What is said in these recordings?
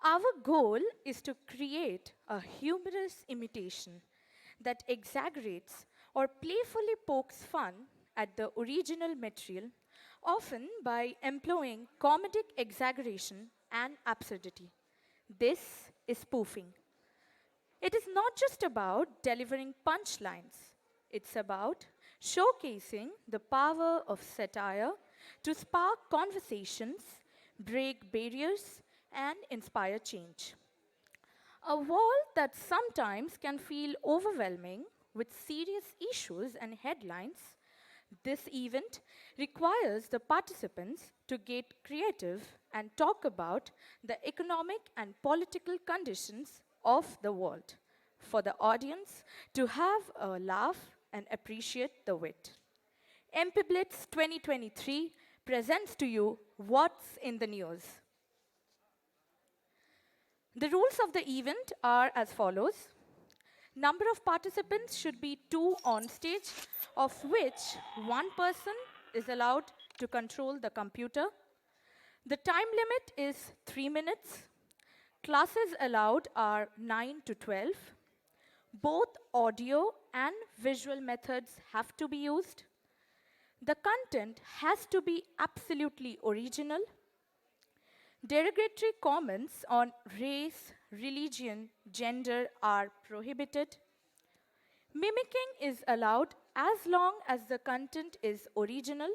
Our goal is to create a humorous imitation that exaggerates or playfully pokes fun at the original material, often by employing comedic exaggeration and absurdity. This is spoofing. It is not just about delivering punchlines, it's about showcasing the power of satire to spark conversations, break barriers, and inspire change. A world that sometimes can feel overwhelming with serious issues and headlines, this event requires the participants to get creative and talk about the economic and political conditions of the world, for the audience to have a laugh and appreciate the wit. MPBLITZ 2023 presents to you What's in the News. The rules of the event are as follows. Number of participants should be 2 on stage, of which 1 person is allowed to control the computer. The time limit is 3 minutes. Classes allowed are 9 to 12. Both audio and visual methods have to be used. The content has to be absolutely original. Derogatory comments on race, religion, gender are prohibited. Mimicking is allowed as long as the content is original.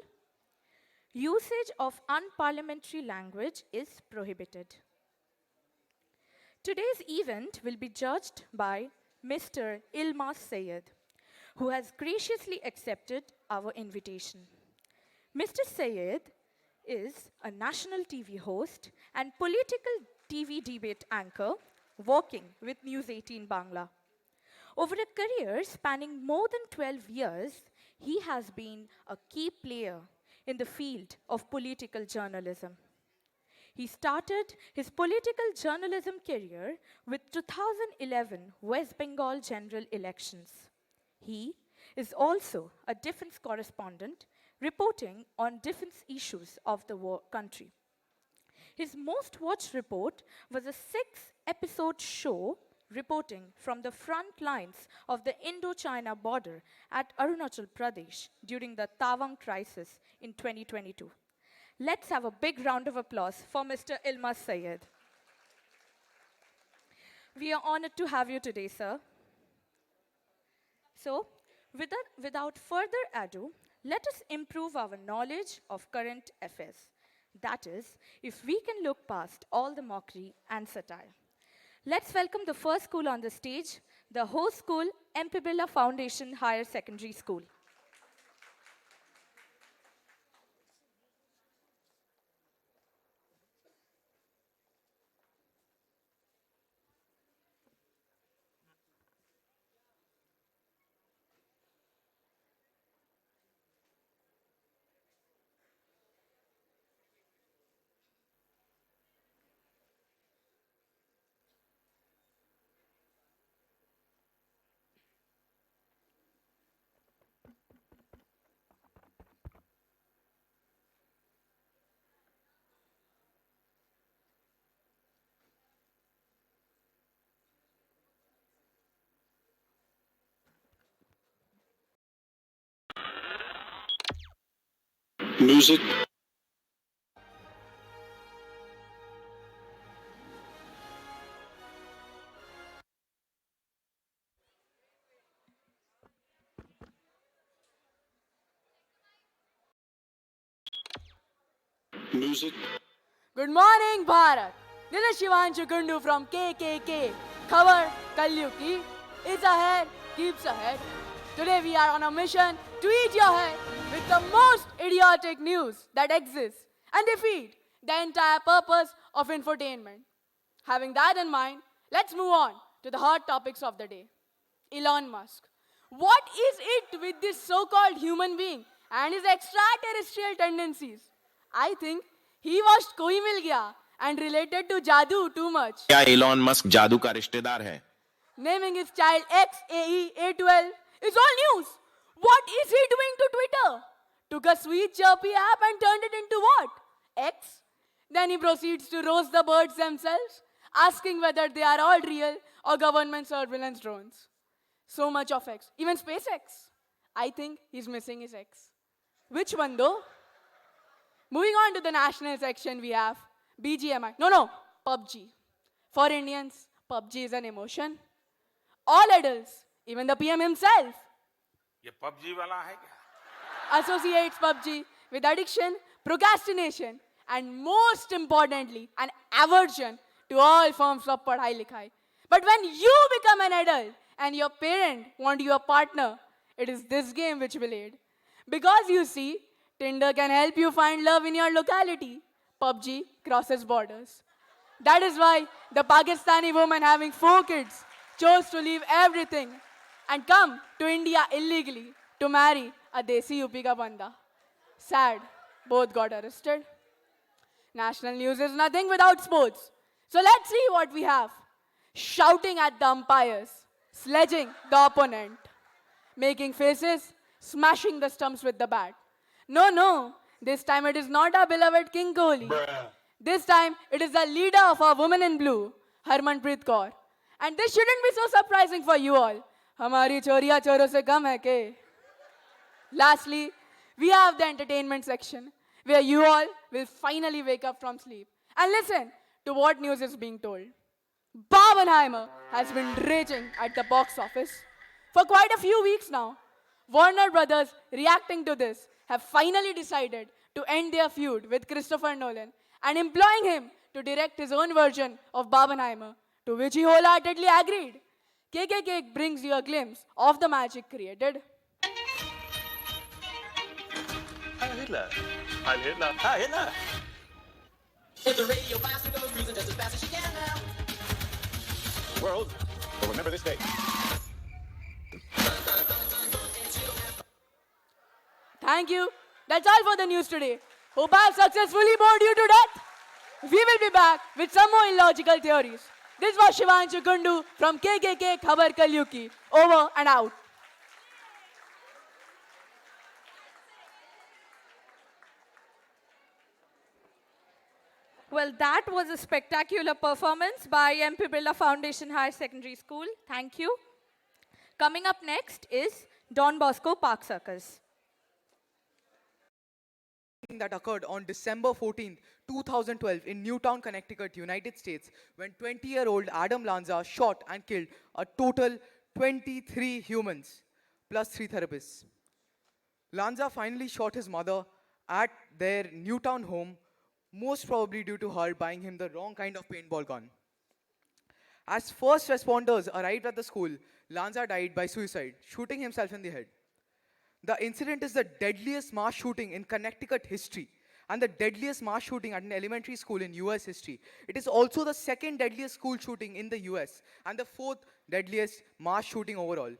Usage of unparliamentary language is prohibited. Today's event will be judged by Mr. Ilmas Sayed, who has graciously accepted our invitation. Mr. Sayed is a national TV host and political TV debate anchor working with News 18 Bangla. Over a career spanning more than 12 years, he has been a key player in the field of political journalism. He started his political journalism career with 2011 West Bengal general elections. He is also a defense correspondent reporting on defense issues of the country. His most watched report was a 6-episode show reporting from the front lines of the Indo-China border at Arunachal Pradesh during the Tawang crisis in 2022. Let's have a big round of applause for Mr. Ilmas Sayed. We are honored to have you today, sir. So, without further ado, let us improve our knowledge of current affairs. That is, if we can look past all the mockery and satire. Let's welcome the first school on the stage, the host school, MPBLITZ Foundation Higher Secondary School. Music. Music. Good morning, Bharat. This is Shivanshu Kundu from KKK. Khabar Kalyu ki is ahead, keeps ahead. Today we are on a mission to eat your head with the most idiotic news that exists and defeat the entire purpose of infotainment. Having that in mind, let's move on to the hot topics of the day. Elon Musk. What is it with this so-called human being and his extraterrestrial tendencies? I think he watched Koi Mil Gaya and related to Jadoo too much. क्या Elon Musk जादू का रिश्तेदार है? Naming his child XAE-A12 is all news. What is he doing to Twitter? Took a sweet chirpy app and turned it into what? X? Then he proceeds to roast the birds themselves. asking whether they are all real or government surveillance drones. So much of X. Even SpaceX. I think he's missing his X. Which one though? Moving on to the national section, we have BGMI. No, PUBG. For Indians, PUBG is an emotion. All adults, even the PM himself, ये PUBG वाला है क्या? associates PUBG with addiction, procrastination, and most importantly, an aversion to all forms of padhai likhai. But when you become an adult and your parent want you a partner, it is this game which will aid. Because you see, Tinder can help you find love in your locality. PUBG crosses borders. That is why the Pakistani woman having 4 kids chose to leave everything and come to India illegally to marry a desi UP ka banda. Sad, both got arrested. National news is nothing without sports. So let's see what we have. Shouting at the umpires, sledging the opponent, making faces, smashing the stumps with the bat. No, this time it is not our beloved King Kohli. This time it is the leader of our women in blue, Harmanpreet Kaur. And this shouldn't be so surprising for you all. Hamari choriya choro se kam hai ke? Lastly, we have the entertainment section, where you all will finally wake up from sleep and listen to what news is being told. Barbenheimer has been raging at the box office for quite a few weeks now. Warner Brothers, reacting to this, have finally decided to end their feud with Christopher Nolan and employing him to direct his own version of Barbenheimer, to which he wholeheartedly agreed. KKK brings you a glimpse of the magic created. Heil Hitler! Heil Hitler! Heil Hitler! If the radio faster goes cruising just as fast as she can now. World will remember this day. Thank you. That's all for the news today. Hope I have successfully bored you to death. We will be back with some more illogical theories. This was Shivanshu Kundu from KKK Khabar Kalyuki. Over and out. Well, that was a spectacular performance by MPBLITZ' Foundation Higher Secondary School. Thank you. Coming up next is Don Bosco Park Circus. That occurred on December 14, 2012 in Newtown, Connecticut, United States, when 20-year-old Adam Lanza shot and killed a total 23 humans, plus 3 therapists. Lanza finally shot his mother at their Newtown home, most probably due to her buying him the wrong kind of paintball gun. As first responders arrived at the school, Lanza died by suicide, shooting himself in the head. The incident is the deadliest mass shooting in Connecticut history and the deadliest mass shooting at an elementary school in US history. It is also the second deadliest school shooting in the US and the 4th deadliest mass shooting overall.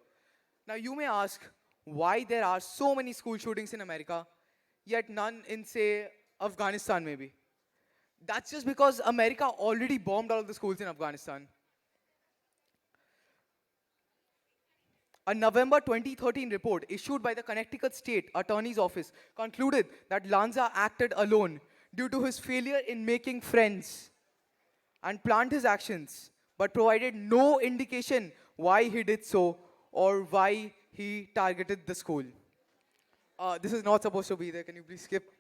Now you may ask why there are so many school shootings in America, yet none in, say, Afghanistan maybe. That's just because America already bombed all of the schools in Afghanistan. A November 2013 report issued by the Connecticut State Attorney's Office concluded that Lanza acted alone due to his failure in making friends and planned his actions, but provided no indication why he did so or why he targeted the school. This is not supposed to be there. Can you please skip?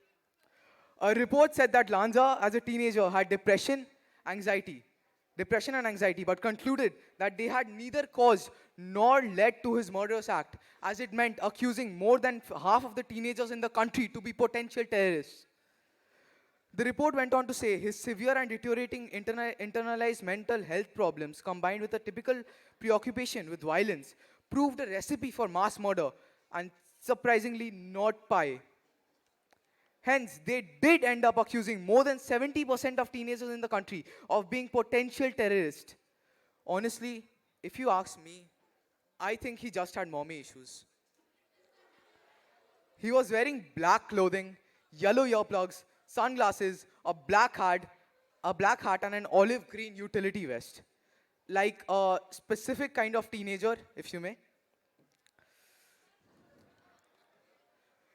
A report said that Lanza, as a teenager, had depression and anxiety, but concluded that they had neither caused nor led to his murderous act, as it meant accusing more than half of the teenagers in the country to be potential terrorists. The report went on to say his severe and deteriorating internalized mental health problems, combined with a typical preoccupation with violence, proved a recipe for mass murder, and surprisingly not pie. Hence, they did end up accusing more than 70% of teenagers in the country of being potential terrorists. Honestly, if you ask me, I think he just had mommy issues. He was wearing black clothing, yellow earplugs, sunglasses, a black hat, and an olive green utility vest. Like a specific kind of teenager, if you may.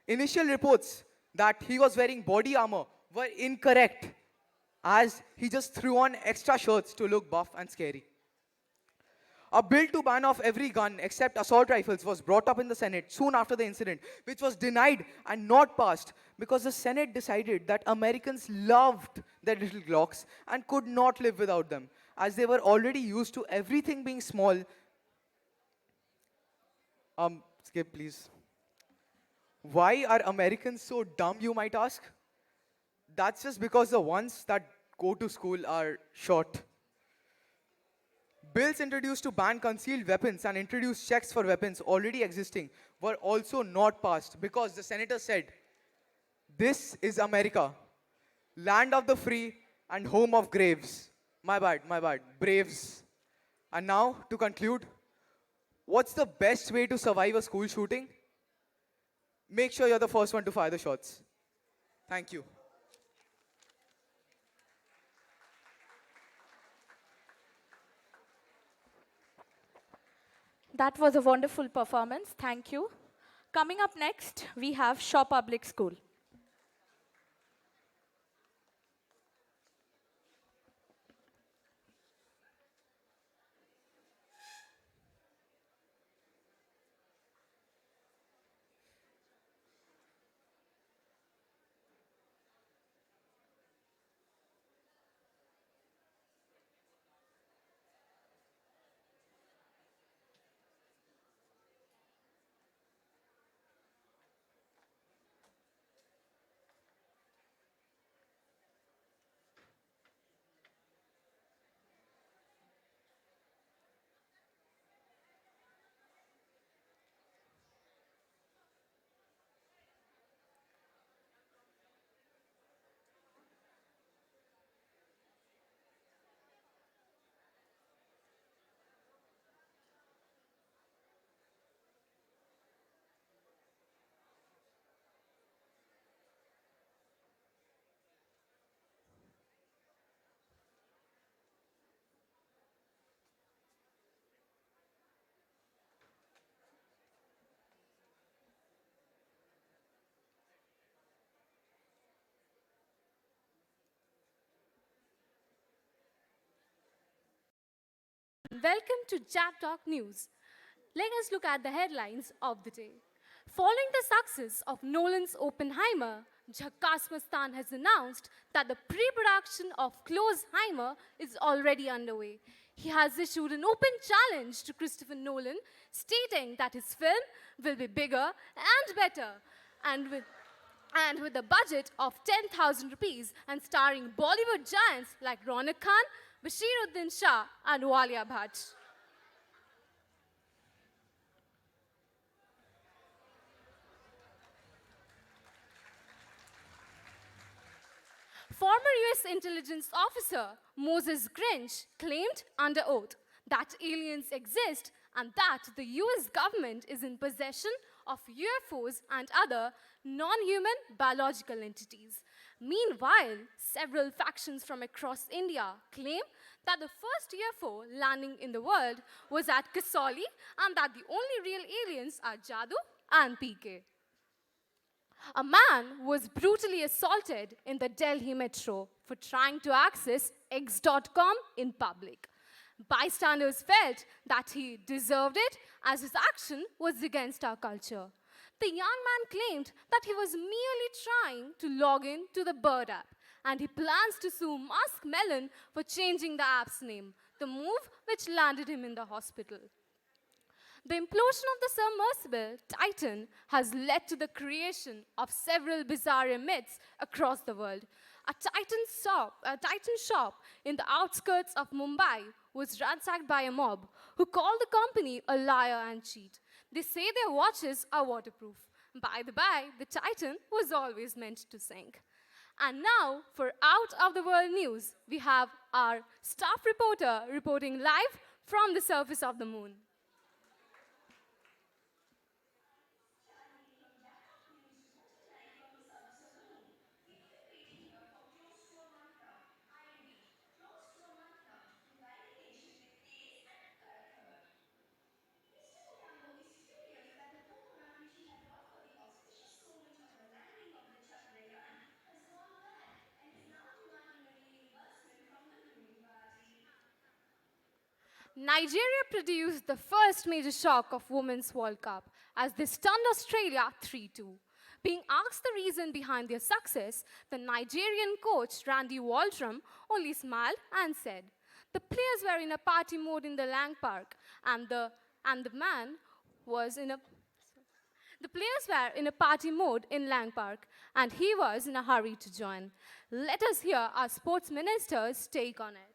Initial reports that he was wearing body armor were incorrect. as he just threw on extra shirts to look buff and scary. A bill to ban off every gun except assault rifles was brought up in the Senate soon after the incident, which was denied and not passed because the Senate decided that Americans loved their little Glocks and could not live without them, as they were already used to everything being small. Skip, please. Why are Americans so dumb, you might ask? That's just because the ones that go to school are short. Bills introduced to ban concealed weapons and introduce checks for weapons already existing were also not passed because the senator said, "This is America, land of the free and home of graves." My bad, braves. And now, to conclude, what's the best way to survive a school shooting? Make sure you're the first one to fire the shots. Thank you. That was a wonderful performance. Thank you. Coming up next, we have Shaw Public School. Welcome to Jab Talk News. Let us look at the headlines of the day. Following the success of Nolan's Oppenheimer, Jhakkas Mastan has announced that the pre-production of Closeheimer is already underway. He has issued an open challenge to Christopher Nolan, stating that his film will be bigger and better, and with a budget of 10,000 rupees and starring Bollywood giants like Ronak Khan, Bashiruddin Shah, and Walia Bhatt. Former US intelligence officer Moses Grinch claimed under oath that aliens exist and that the US government is in possession of UFOs and other non-human biological entities. Meanwhile, several factions from across India claim that the first UFO landing in the world was at Kasauli and that the only real aliens are Jadoo and PK. A man was brutally assaulted in the Delhi metro for trying to access X.com in public. Bystanders felt that he deserved it as his action was against our culture. The young man claimed that he was merely trying to log in to the Bird app and he plans to sue Musk Melon for changing the app's name, the move which landed him in the hospital. The implosion of the submersible Titan has led to the creation of several bizarre myths across the world. A Titan shop in the outskirts of Mumbai was ransacked by a mob who called the company a liar and cheat. They say their watches are waterproof. By the by, the Titan was always meant to sink. And now, for out of the world news, we have our staff reporter reporting live from the surface of the moon. Nigeria produced the first major shock of Women's World Cup as they stunned Australia 3-2. Being asked the reason behind their success, the Nigerian coach Randy Waldrum only smiled and said, "The players were in a party mode in the Lang Park, and the man was in a the players were in a party mode in Lang Park, and he was in a hurry to join." Let us hear our sports minister's take on it.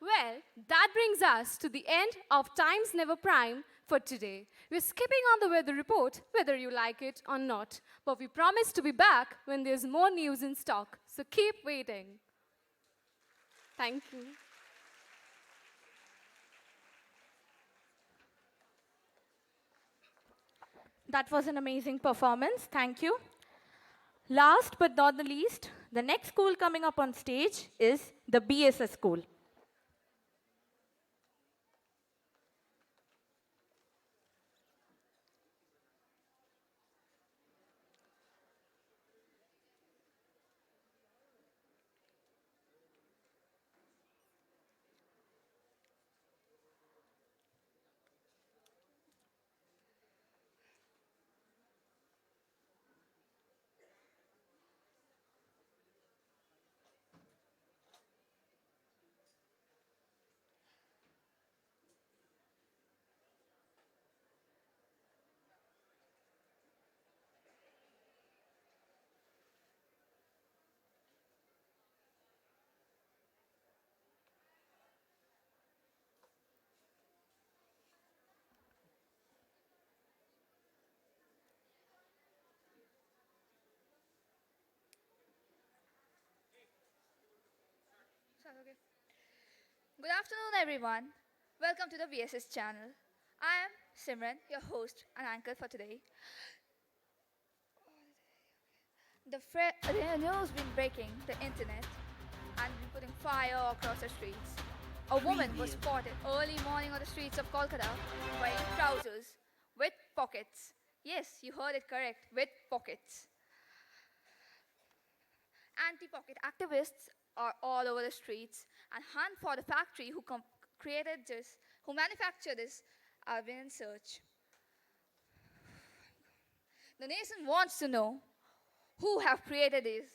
Well, that brings us to the end of Times Never Prime for today. We're skipping on the weather report, whether you like it or not. But we promise to be back when there's more news in stock. So keep waiting. Thank you. That was an amazing performance. Thank you. Last but not the least, the next school coming up on stage is the BSS school. Good afternoon, everyone. Welcome to the VSS channel. I am Simran, your host and anchor for today. The news been breaking the internet and been putting fire across the streets. A woman was spotted early morning on the streets of Kolkata wearing trousers with pockets. Yes, you heard it correct, with pockets. Anti-pocket activists are all over the streets and hunt for the factory who manufactured this, are been in search. The nation wants to know who have created this.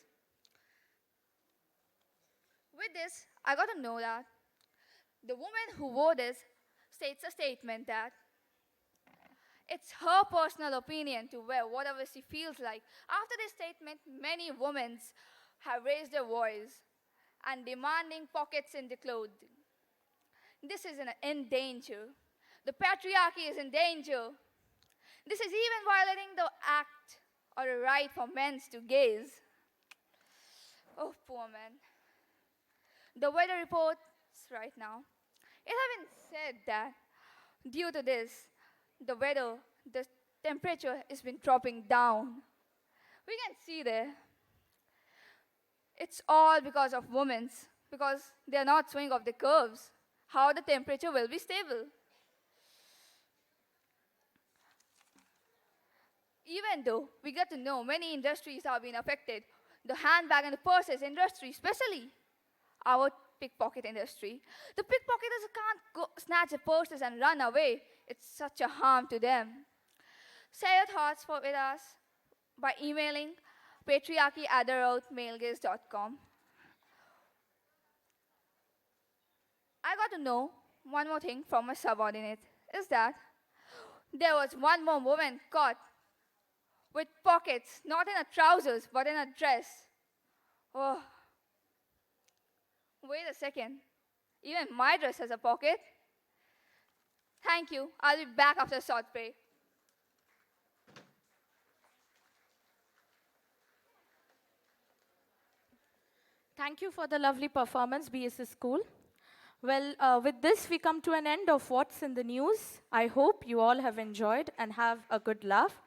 With this, I got to know that the woman who wore this states a statement that it's her personal opinion to wear whatever she feels like. After this statement, many women have raised their voice and demanding pockets in the clothing. This is in danger. The patriarchy is in danger. This is even violating the act or the right for men to gaze. Oh, poor men. The weather reports right now, it has been said that due to this, the temperature has been dropping down. We can see there. It's all because of women, because they are not swinging off the curves. How the temperature will be stable. Even though we get to know many industries have been affected, the handbag and the purses industry, especially our pickpocket industry. The pickpocketers can't go snatch the purses and run away. It's such a harm to them. Share your thoughts with us by emailing patriarchy@mailgaze.com. I got to know one more thing from my subordinate, is that there was one more woman caught with pockets, not in her trousers, but in her dress. Oh, wait a second. Even my dress has a pocket. Thank you. I'll be back after a short break. Thank you for the lovely performance, BSS School. Well, with this, we come to an end of What's in the News. I hope you all have enjoyed and have a good laugh.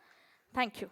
Thank you.